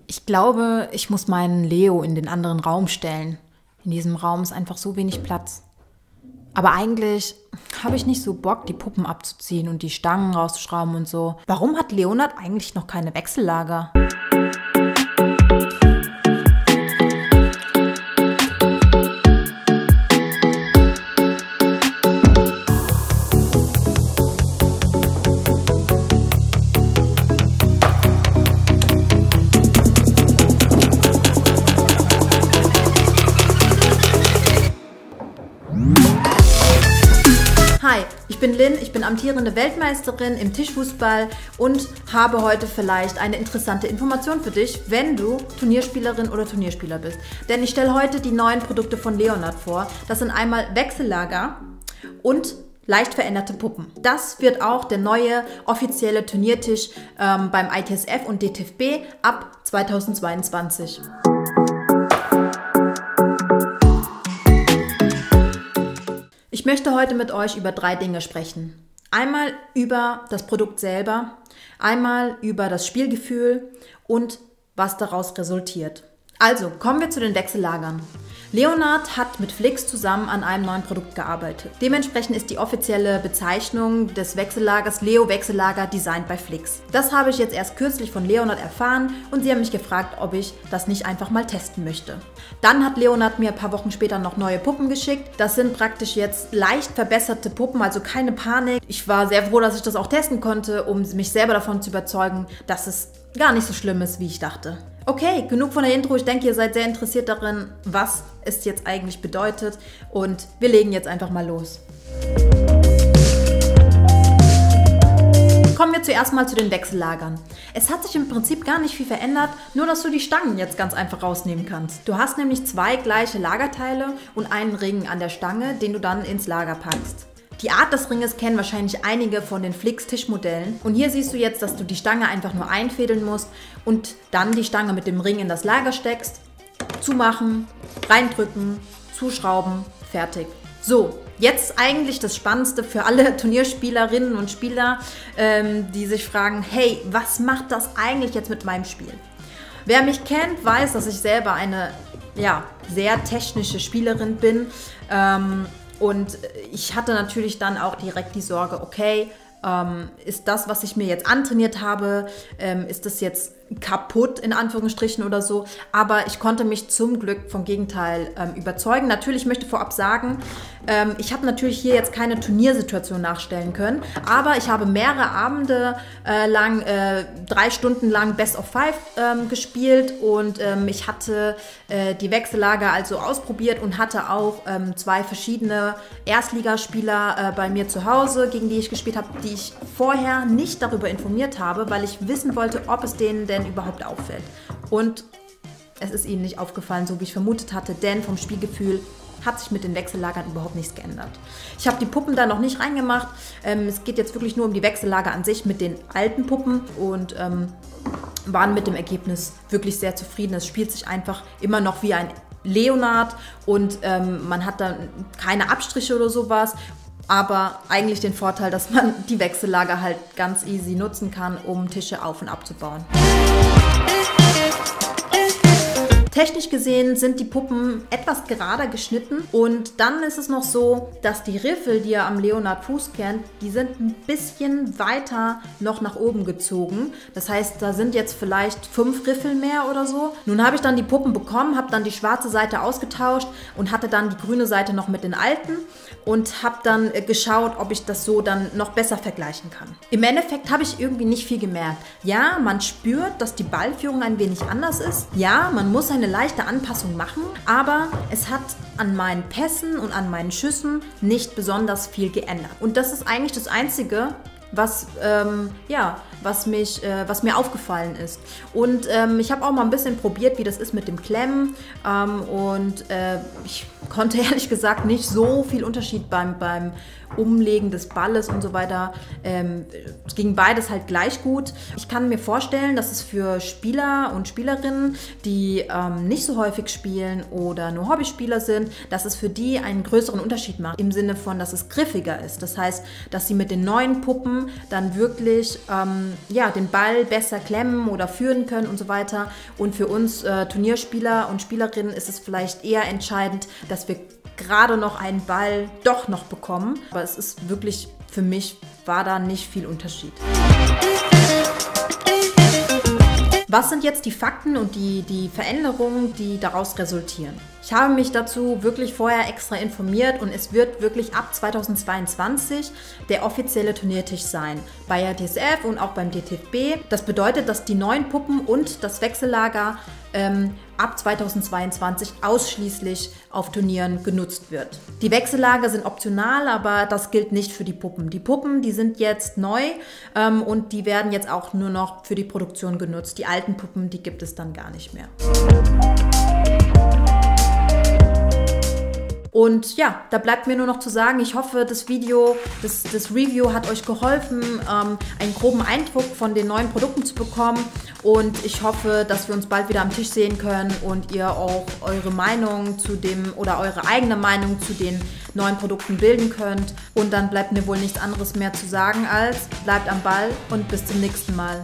Ich glaube, ich muss meinen Leo in den anderen Raum stellen. In diesem Raum ist einfach so wenig Platz. Aber eigentlich habe ich nicht so Bock, die Puppen abzuziehen und die Stangen rauszuschrauben und so. Warum hat Leonard eigentlich noch keine Wechsellager? Hi, ich bin Lynn, ich bin amtierende Weltmeisterin im Tischfußball und habe heute vielleicht eine interessante Information für dich, wenn du Turnierspielerin oder Turnierspieler bist. Denn ich stelle heute die neuen Produkte von Leonard vor. Das sind einmal Wechsellager und leicht veränderte Puppen. Das wird auch der neue offizielle Turniertisch beim ITSF und DTFB ab 2022. Ich möchte heute mit euch über 3 Dinge sprechen. Einmal über das Produkt selber, einmal über das Spielgefühl und was daraus resultiert. Also, kommen wir zu den Wechsellagern. Leonard hat mit Flix zusammen an einem neuen Produkt gearbeitet. Dementsprechend ist die offizielle Bezeichnung des Wechsellagers Leo Wechsellager Designed by Flix. Das habe ich jetzt erst kürzlich von Leonard erfahren und sie haben mich gefragt, ob ich das nicht einfach mal testen möchte. Dann hat Leonard mir ein paar Wochen später noch neue Puppen geschickt. Das sind praktisch jetzt leicht verbesserte Puppen, also keine Panik. Ich war sehr froh, dass ich das auch testen konnte, um mich selber davon zu überzeugen, dass es gar nicht so schlimm ist, wie ich dachte. Okay, genug von der Intro. Ich denke, ihr seid sehr interessiert darin, was es jetzt eigentlich bedeutet. Und wir legen jetzt einfach mal los. Kommen wir zuerst mal zu den Wechsellagern. Es hat sich im Prinzip gar nicht viel verändert, nur dass du die Stangen jetzt ganz einfach rausnehmen kannst. Du hast nämlich 2 gleiche Lagerteile und einen Ring an der Stange, den du dann ins Lager packst. Die Art des Ringes kennen wahrscheinlich einige von den Flix-Tischmodellen. Und hier siehst du jetzt, dass du die Stange einfach nur einfädeln musst und dann die Stange mit dem Ring in das Lager steckst, zumachen, reindrücken, zuschrauben, fertig. So, jetzt eigentlich das Spannendste für alle Turnierspielerinnen und Spieler, die sich fragen, hey, was macht das eigentlich jetzt mit meinem Spiel? Wer mich kennt, weiß, dass ich selber eine sehr technische Spielerin bin. Und ich hatte natürlich dann auch direkt die Sorge, okay, ist das, was ich mir jetzt antrainiert habe, ist das jetzt kaputt in Anführungsstrichen oder so, aber ich konnte mich zum Glück vom Gegenteil überzeugen. Natürlich möchte ich vorab sagen, ich habe natürlich hier jetzt keine Turniersituation nachstellen können, aber ich habe mehrere Abende lang, 3 Stunden lang Best of 5 gespielt und ich hatte die Wechsellager also ausprobiert und hatte auch 2 verschiedene Erstligaspieler bei mir zu Hause, gegen die ich gespielt habe, die ich vorher nicht darüber informiert habe, weil ich wissen wollte, ob es denen denn überhaupt auffällt. Und es ist ihnen nicht aufgefallen, so wie ich vermutet hatte, denn vom Spielgefühl hat sich mit den Wechsellagern überhaupt nichts geändert. Ich habe die Puppen da noch nicht reingemacht. Es geht jetzt wirklich nur um die Wechsellager an sich mit den alten Puppen und waren mit dem Ergebnis wirklich sehr zufrieden. Es spielt sich einfach immer noch wie ein Leonard und man hat dann keine Abstriche oder sowas. Aber eigentlich den Vorteil, dass man die Wechsellager halt ganz easy nutzen kann, um Tische auf- und abzubauen. Technisch gesehen sind die Puppen etwas gerader geschnitten und dann ist es noch so, dass die Riffel, die ihr am Leonard Fuß kennt, die sind ein bisschen weiter noch nach oben gezogen. Das heißt, da sind jetzt vielleicht 5 Riffel mehr oder so. Nun habe ich dann die Puppen bekommen, habe dann die schwarze Seite ausgetauscht und hatte dann die grüne Seite noch mit den alten und habe dann geschaut, ob ich das so dann noch besser vergleichen kann. Im Endeffekt habe ich irgendwie nicht viel gemerkt. Ja, man spürt, dass die Ballführung ein wenig anders ist. Ja, man muss eine leichte Anpassung machen, aber es hat an meinen Pässen und an meinen Schüssen nicht besonders viel geändert. Und das ist eigentlich das Einzige, was mir aufgefallen ist. Und ich habe auch mal ein bisschen probiert, wie das ist mit dem Klemmen ich konnte ehrlich gesagt nicht so viel Unterschied beim Umlegen des Balles und so weiter. Es ging beides halt gleich gut. Ich kann mir vorstellen, dass es für Spieler und Spielerinnen, die nicht so häufig spielen oder nur Hobbyspieler sind, dass es für die einen größeren Unterschied macht, im Sinne von, dass es griffiger ist. Das heißt, dass sie mit den neuen Puppen dann wirklich ja, den Ball besser klemmen oder führen können und so weiter. Und für uns Turnierspieler und Spielerinnen ist es vielleicht eher entscheidend, dass wir gerade noch einen Ball doch noch bekommen. Aber es ist wirklich, für mich war da nicht viel Unterschied. Was sind jetzt die Fakten und die Veränderungen, die daraus resultieren? Ich habe mich dazu wirklich vorher extra informiert und es wird wirklich ab 2022 der offizielle Turniertisch sein. Bei der DSF und auch beim DTFB. Das bedeutet, dass die neuen Puppen und das Wechsellager ab 2022 ausschließlich auf Turnieren genutzt wird. Die Wechsellager sind optional, aber das gilt nicht für die Puppen. Die Puppen, die sind jetzt neu und die werden jetzt auch nur noch für die Produktion genutzt. Die alten Puppen, die gibt es dann gar nicht mehr. Und ja, da bleibt mir nur noch zu sagen, ich hoffe, das Video, das Review hat euch geholfen, einen groben Eindruck von den neuen Produkten zu bekommen. Und ich hoffe, dass wir uns bald wieder am Tisch sehen können und ihr auch eure Meinung zu dem oder eure eigene Meinung zu den neuen Produkten bilden könnt. Und dann bleibt mir wohl nichts anderes mehr zu sagen als bleibt am Ball und bis zum nächsten Mal.